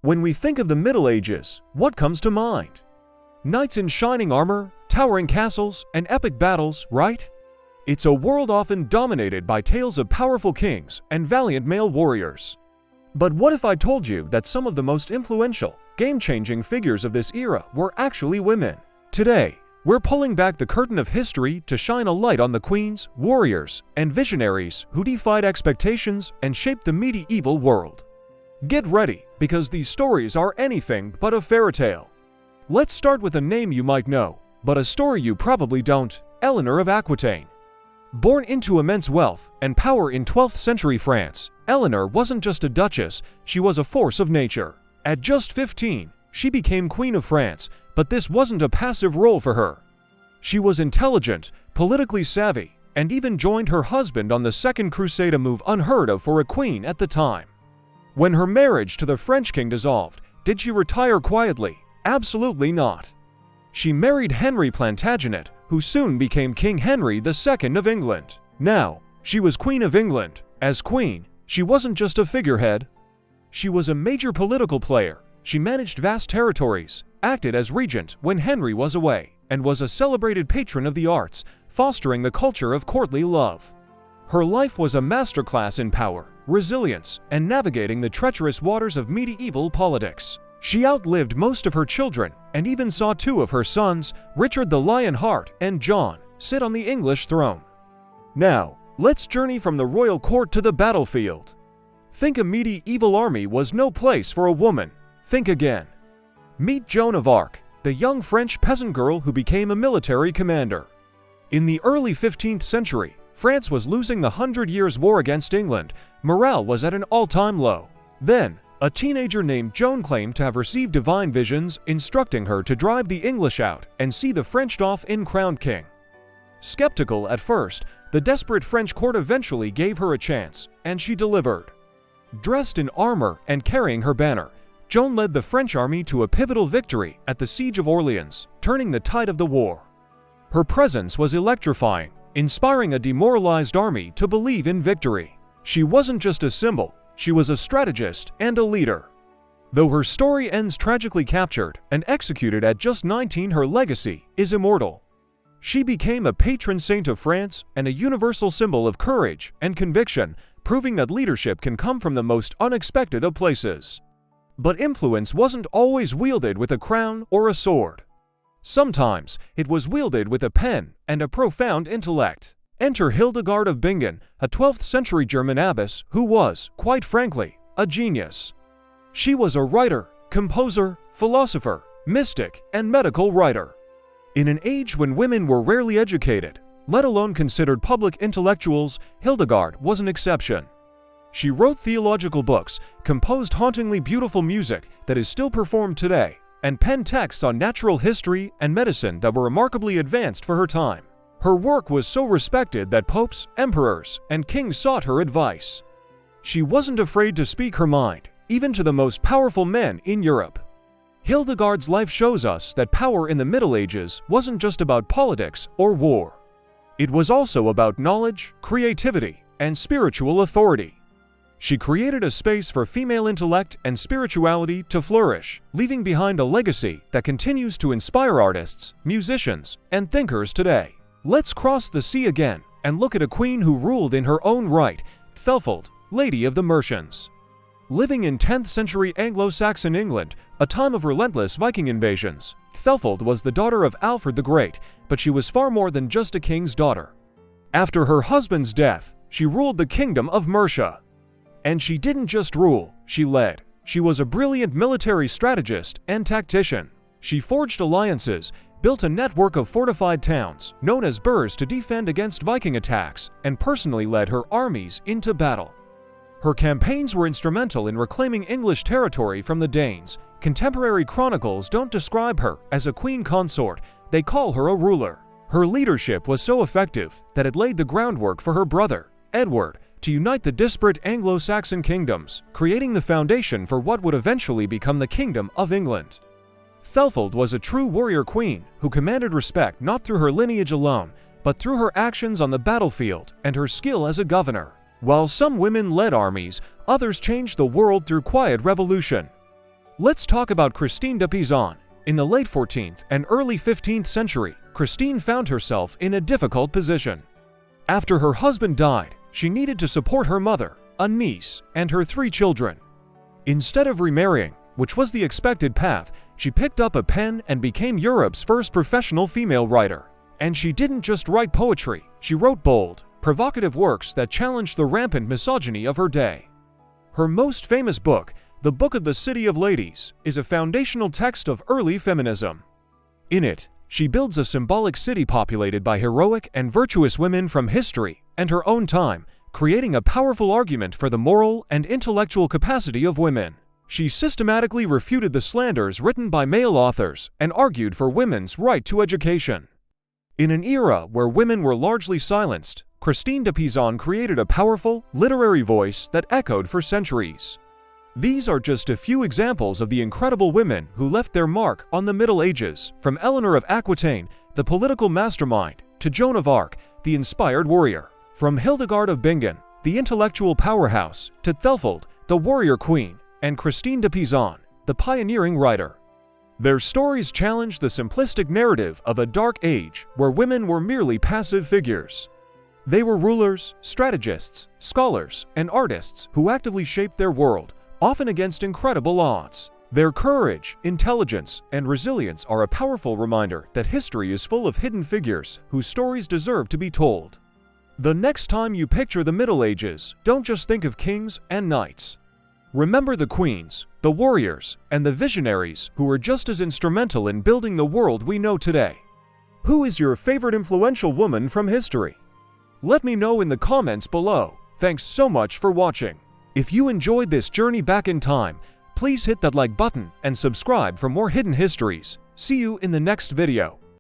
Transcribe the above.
When we think of the Middle Ages, what comes to mind? Knights in shining armor, towering castles, and epic battles, right? It's a world often dominated by tales of powerful kings and valiant male warriors. But what if I told you that some of the most influential, game-changing figures of this era were actually women? Today, we're pulling back the curtain of history to shine a light on the queens, warriors, and visionaries who defied expectations and shaped the medieval world. Get ready, because these stories are anything but a fairy tale. Let's start with a name you might know, but a story you probably don't: Eleanor of Aquitaine. Born into immense wealth and power in 12th century France, Eleanor wasn't just a duchess, she was a force of nature. At just 15, she became Queen of France, but this wasn't a passive role for her. She was intelligent, politically savvy, and even joined her husband on the Second Crusade, a move unheard of for a queen at the time. When her marriage to the French king dissolved, did she retire quietly? Absolutely not. She married Henry Plantagenet, who soon became King Henry II of England. Now, she was Queen of England. As queen, she wasn't just a figurehead. She was a major political player. She managed vast territories, acted as regent when Henry was away, and was a celebrated patron of the arts, fostering the culture of courtly love. Her life was a masterclass in power, resilience, and navigating the treacherous waters of medieval politics. She outlived most of her children and even saw two of her sons, Richard the Lionheart and John, sit on the English throne. Now, let's journey from the royal court to the battlefield. Think a medieval army was no place for a woman. Think again. Meet Joan of Arc, the young French peasant girl who became a military commander. In the early 15th century, France was losing the 100 Years' War against England. Morale was at an all-time low. Then, a teenager named Joan claimed to have received divine visions instructing her to drive the English out and see the French off in crowned king. Skeptical at first, the desperate French court eventually gave her a chance, and she delivered. Dressed in armor and carrying her banner, Joan led the French army to a pivotal victory at the Siege of Orleans, turning the tide of the war. Her presence was electrifying, inspiring a demoralized army to believe in victory. She wasn't just a symbol, she was a strategist and a leader. Though her story ends tragically captured and executed at just 19, her legacy is immortal. She became a patron saint of France and a universal symbol of courage and conviction, proving that leadership can come from the most unexpected of places. But influence wasn't always wielded with a crown or a sword. Sometimes it was wielded with a pen and a profound intellect. Enter Hildegard of Bingen, a 12th century German abbess who was, quite frankly, a genius. She was a writer, composer, philosopher, mystic, and medical writer. In an age when women were rarely educated, let alone considered public intellectuals, Hildegard was an exception. She wrote theological books, composed hauntingly beautiful music that is still performed today, and penned texts on natural history and medicine that were remarkably advanced for her time. Her work was so respected that popes, emperors, and kings sought her advice. She wasn't afraid to speak her mind, even to the most powerful men in Europe. Hildegard's life shows us that power in the Middle Ages wasn't just about politics or war. It was also about knowledge, creativity, and spiritual authority. She created a space for female intellect and spirituality to flourish, leaving behind a legacy that continues to inspire artists, musicians, and thinkers today. Let's cross the sea again and look at a queen who ruled in her own right, Thelfold, Lady of the Mercians. Living in 10th century Anglo-Saxon England, a time of relentless Viking invasions, Thelfold was the daughter of Alfred the Great, but she was far more than just a king's daughter. After her husband's death, she ruled the kingdom of Mercia. And she didn't just rule, she led. She was a brilliant military strategist and tactician. She forged alliances, built a network of fortified towns, known as burhs, to defend against Viking attacks, and personally led her armies into battle. Her campaigns were instrumental in reclaiming English territory from the Danes. Contemporary chronicles don't describe her as a queen consort, they call her a ruler. Her leadership was so effective that it laid the groundwork for her brother, Edward, to unite the disparate Anglo-Saxon kingdoms, creating the foundation for what would eventually become the Kingdom of England. Thelfold was a true warrior queen who commanded respect not through her lineage alone, but through her actions on the battlefield and her skill as a governor. While some women led armies, others changed the world through quiet revolution. Let's talk about Christine de Pizan. In the late 14th and early 15th century, Christine found herself in a difficult position. After her husband died, she needed to support her mother, a niece, and her 3 children. Instead of remarrying, which was the expected path, she picked up a pen and became Europe's first professional female writer. And she didn't just write poetry, she wrote bold, provocative works that challenged the rampant misogyny of her day. Her most famous book, The Book of the City of Ladies, is a foundational text of early feminism. In it, she builds a symbolic city populated by heroic and virtuous women from history and her own time, creating a powerful argument for the moral and intellectual capacity of women. She systematically refuted the slanders written by male authors and argued for women's right to education. In an era where women were largely silenced, Christine de Pizan created a powerful, literary voice that echoed for centuries. These are just a few examples of the incredible women who left their mark on the Middle Ages, from Eleanor of Aquitaine, the political mastermind, to Joan of Arc, the inspired warrior. From Hildegard of Bingen, the intellectual powerhouse, to Thelfeld, the warrior queen, and Christine de Pizan, the pioneering writer. Their stories challenge the simplistic narrative of a dark age where women were merely passive figures. They were rulers, strategists, scholars, and artists who actively shaped their world, often against incredible odds. Their courage, intelligence, and resilience are a powerful reminder that history is full of hidden figures whose stories deserve to be told. The next time you picture the Middle Ages, don't just think of kings and knights. Remember the queens, the warriors, and the visionaries who were just as instrumental in building the world we know today. Who is your favorite influential woman from history? Let me know in the comments below. Thanks so much for watching. If you enjoyed this journey back in time, please hit that like button and subscribe for more hidden histories. See you in the next video.